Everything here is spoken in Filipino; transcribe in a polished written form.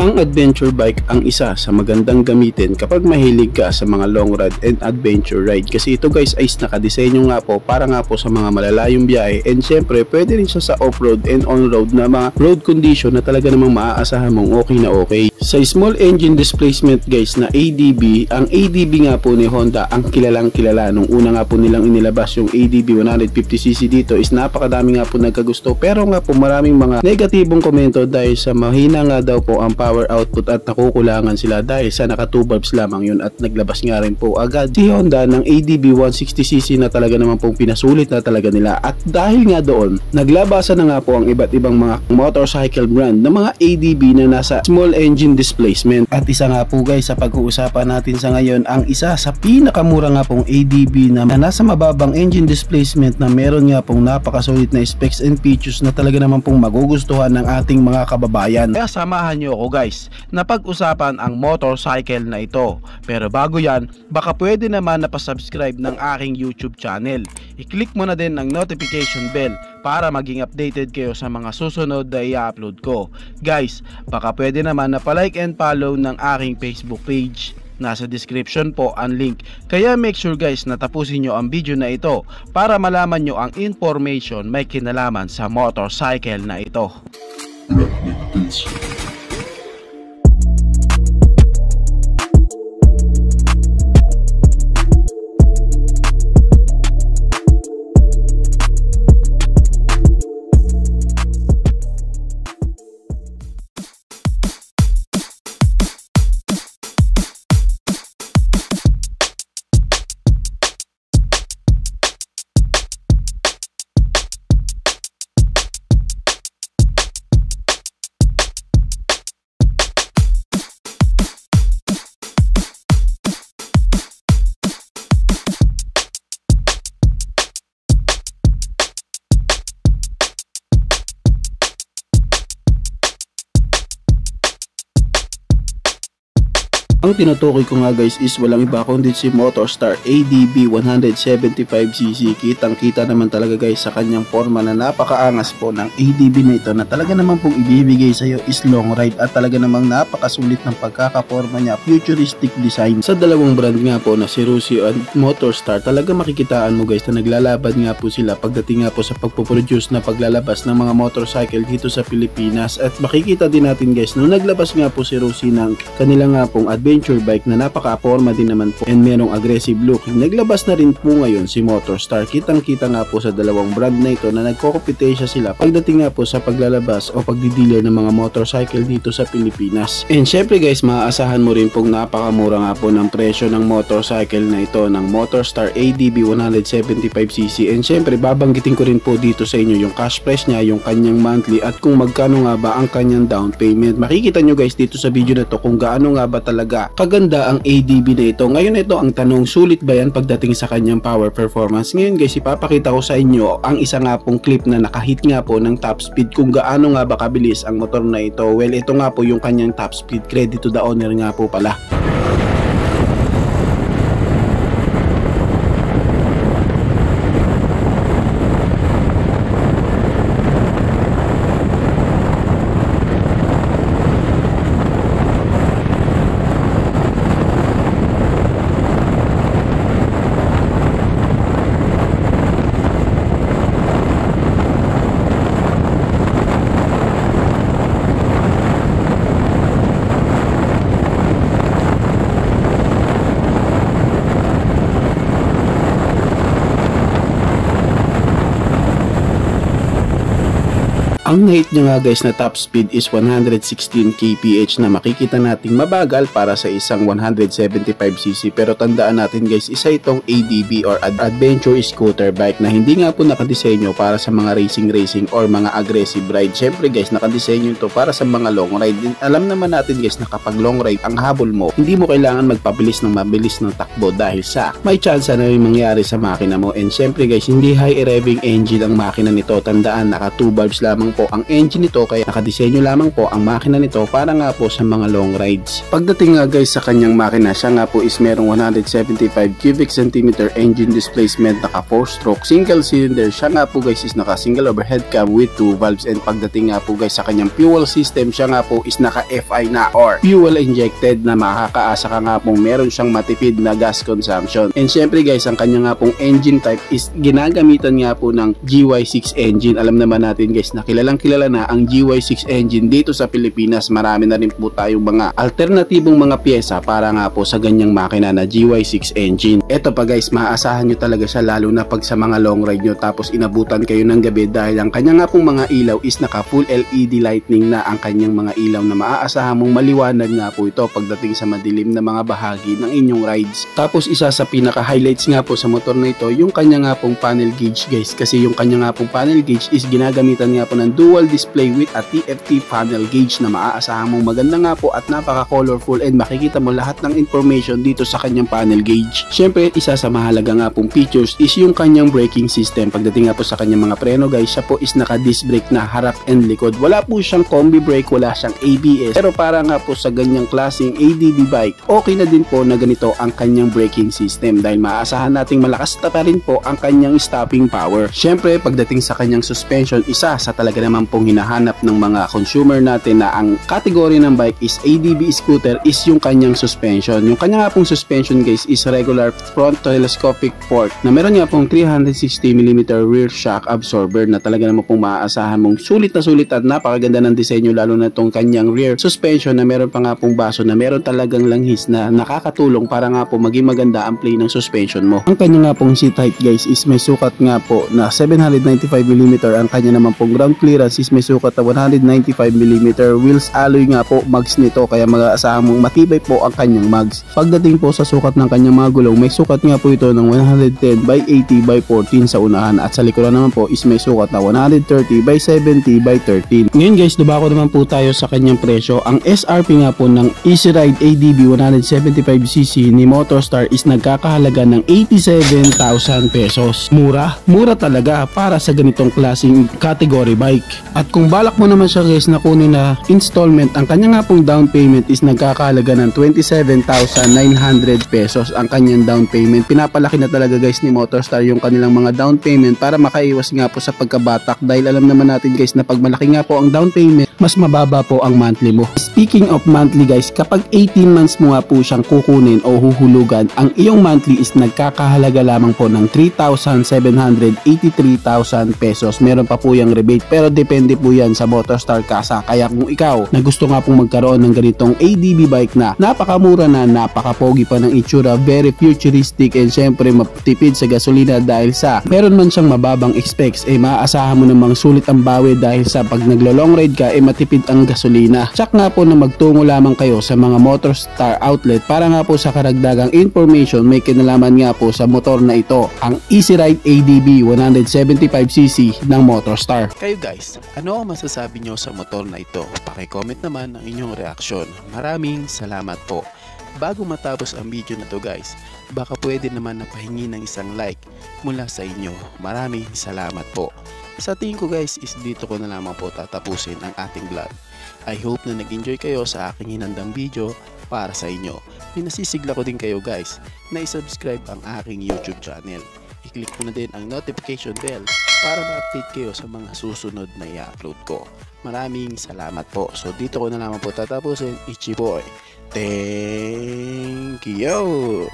Ang adventure bike ang isa sa magandang gamitin kapag mahilig ka sa mga long ride and adventure ride, kasi ito guys ay nakadesenyo nga po para nga po sa mga malalayong biyahe, and syempre pwede rin siya sa off-road and on-road na mga road condition na talaga namang maaasahan mong okay na okay. Sa small engine displacement guys na ADB, ang ADB nga po ni Honda ang kilalang kilala. Nung una nga po nilang inilabas yung ADB 150cc dito is napakadami nga po nagkagusto, pero nga po maraming mga negatibong komento dahil sa mahina nga daw po ang power output at nakukulangan sila dahil sa naka 2 valves lamang yun, at naglabas nga rin po agad si Honda ng ADB 160cc na talaga naman pong pinasulit na talaga nila. At dahil nga doon, naglabasan na nga po ang iba't ibang mga motorcycle brand na mga ADB na nasa small engine displacement. At isa nga po guys sa pag-uusapan natin sa ngayon, ang isa sa pinakamura nga pong ADB na nasa mababang engine displacement na meron nga pong napakasulit na specs and features na talaga naman pong magugustuhan ng ating mga kababayan. Kaya samahan nyo ako guys na pag-usapan ang motorcycle na ito. Pero bago yan, baka pwede naman na pa-subscribe ng aking YouTube channel. I-click mo na din ang notification bell para maging updated kayo sa mga susunod na i-upload ko. Guys, baka pwede naman na pa-like and follow ng aking Facebook page. Nasa description po ang link. Kaya make sure guys na tapusin nyo ang video na ito para malaman nyo ang information may kinalaman sa motorcycle na ito. Ang tinutukoy ko nga guys is walang iba kundi si Motorstar ADB 175cc. Kitang kita naman talaga guys sa kanyang forma na napakaangas po ng ADB na ito, na talaga naman pong ibibigay sa iyo is long ride at talaga namang napakasulit ng pagkakaporma niya, futuristic design. Sa dalawang brand nga po na si Rusio at Motorstar, talaga makikitaan mo guys na naglalaban nga po sila pagdating nga po sa pagpuproduce na paglalabas ng mga motorcycle dito sa Pilipinas. At makikita din natin guys nung naglabas nga po si Rusio ng kanila nga pong adventure bike na napaka-forma din naman po and merong aggressive look, naglabas na rin po ngayon si Motorstar. Kitang kita nga po sa dalawang brand na ito na nagko-competition sila pagdating nga po sa paglalabas o pagdidealer ng mga motorcycle dito sa Pilipinas. And syempre guys, maaasahan mo rin pong napakamura nga po ng presyo ng motorcycle na ito ng Motorstar ADB 175cc. And syempre babanggitin ko rin po dito sa inyo yung cash price niya, yung kanyang monthly, at kung magkano nga ba ang kanyang down payment. Makikita nyo guys dito sa video na to kung gaano nga ba talaga kaganda ang ADB na ito. Ngayon ito ang tanong, sulit ba yan pagdating sa kanyang power performance? Ngayon guys, ipapakita ko sa inyo ang isa nga pong clip na nakahit nga po ng top speed kung gaano nga ba kabilis ang motor na ito. Well, ito nga po yung kanyang top speed, credit to the owner nga po pala. Ang height niya nga guys na top speed is 116 kph na makikita nating mabagal para sa isang 175cc, pero tandaan natin guys, isa itong ADB or adventure scooter bike na hindi nga po nakadesenyo para sa mga racing or mga aggressive ride. Syempre guys, nakadesenyo ito para sa mga long ride. Alam naman natin guys na kapag long ride ang habol mo, hindi mo kailangan magpabilis ng mabilis ng takbo dahil sa may chance na may mangyari sa makina mo. And syempre guys, hindi high revving engine ang makina nito. Tandaan, naka 2 valves lamang po po ang engine nito kaya nakadisenyo lamang po ang makina nito para nga po sa mga long rides. Pagdating nga guys sa kanyang makina, siya nga po is merong 175 cubic centimeter engine displacement, naka 4-stroke single cylinder. Siya nga po guys is naka single overhead cam with 2 valves, and pagdating nga po guys sa kanyang fuel system, siya nga po is naka FI na or fuel injected na makakaasa ka nga pong meron siyang matipid na gas consumption. And syempre guys, ang kanya nga pong engine type is ginagamitan nga po ng GY6 engine. Alam naman natin guys na kilalang kilala na ang GY6 engine dito sa Pilipinas. Marami na rin po tayong mga alternatibong mga pyesa para nga po sa ganyang makina na GY6 engine. Eto pa guys, maaasahan nyo talaga siya lalo na pag sa mga long ride nyo tapos inabutan kayo ng gabi, dahil ang kanya nga pong mga ilaw is naka full LED lightning na ang kanyang mga ilaw na maaasahan mong maliwanag nga po ito pagdating sa madilim na mga bahagi ng inyong rides. Tapos isa sa pinaka highlights nga po sa motor na ito, yung kanya nga pong panel gauge guys, kasi yung kanya nga pong panel gauge is ginagamitan nga po ng dual display with a TFT panel gauge na maaasahan mong maganda nga po at napaka colorful, and makikita mo lahat ng information dito sa kanyang panel gauge. Syempre isa sa mahalaga nga pong features is yung kanyang braking system. Pagdating nga po sa kanyang mga preno guys, siya po is naka disc brake na harap and likod. Wala po siyang combi brake, wala siyang ABS, pero para nga po sa ganyang klaseng ADB bike, okay na din po na ganito ang kanyang braking system dahil maaasahan nating malakas na pa rin po ang kanyang stopping power. Syempre pagdating sa kanyang suspension, isa sa talaga naman pong hinahanap ng mga consumer natin na ang kategory ng bike is ADB scooter is yung kanyang suspension. Yung kanya nga pong suspension guys is regular front telescopic fork na meron nga pong 360mm rear shock absorber na talaga naman pong maaasahan mong sulit at napakaganda ng disenyo, lalo na itong kanyang rear suspension na meron pa nga pong baso na meron talagang langhis na nakakatulong para nga po maging maganda ang play ng suspension mo. Ang kanya nga pong seat height guys is may sukat nga po na 795mm, ang kanya naman pong ground clearance is may sukat na 195mm. Wheels alloy nga po mags nito kaya mag-aasahan mong matibay po ang kanyang mags. Pagdating po sa sukat ng kanyang mga gulong, may sukat nga po ito ng 110/80/14 sa unahan, at sa likuran naman po is may sukat na 130/70/13. Ngayon guys, dubako naman po tayo sa kanyang presyo. Ang SRP nga po ng Easy Ride ADB 175cc ni Motorstar is nagkakahalaga ng 87,000 pesos. Mura talaga para sa ganitong klaseng category bike. At kung balak mo naman siya guys na kunin na installment, ang kanya nga pong down payment is nagkakahalaga ng 27,900 pesos ang kanyang down payment. Pinapalaki na talaga guys ni Motorstar yung kanilang mga down payment para makaiwas nga po sa pagkabatak, dahil alam naman natin guys na pag malaki nga po ang down payment, mas mababa po ang monthly mo. Speaking of monthly guys, kapag 18 months mo nga po siyang kukunin o huhulugan, ang iyong monthly is nagkakahalaga lamang po ng 3,783,000 pesos. Meron pa po yung rebate pero depende po yan sa Motorstar Casa. Kaya kung ikaw na gusto nga pong magkaroon ng ganitong ADB bike na napakamura na, napakapogi pa ng itsura, very futuristic, and syempre matipid sa gasolina dahil sa meron man siyang mababang specs, maaasahan mo namang sulit ang bawi dahil sa pag naglo-long ride ka matipid ang gasolina. Tsak nga po na magtungo lamang kayo sa mga Motorstar outlet para nga po sa karagdagang information may kinalaman nga po sa motor na ito, ang Easy Ride ADB 175cc ng Motorstar. Kayo guys, ano ang masasabi nyo sa motor na ito? Paki-comment naman ang inyong reaksyon. Maraming salamat po. Bago matapos ang video na to guys, baka pwede naman na pahingi ng isang like mula sa inyo. Maraming salamat po. Sa tingin ko guys is dito ko na lamang po tatapusin ang ating vlog. I hope na nag-enjoy kayo sa aking hinandang video para sa inyo. Pinasisigla ko din kayo guys na i-subscribe ang aking YouTube channel. I-click mo na din ang notification bell para ma-update kayo sa mga susunod na i-upload ko. Maraming salamat po. So dito ko na lamang po tatapusin. Ichi boy. Thank you!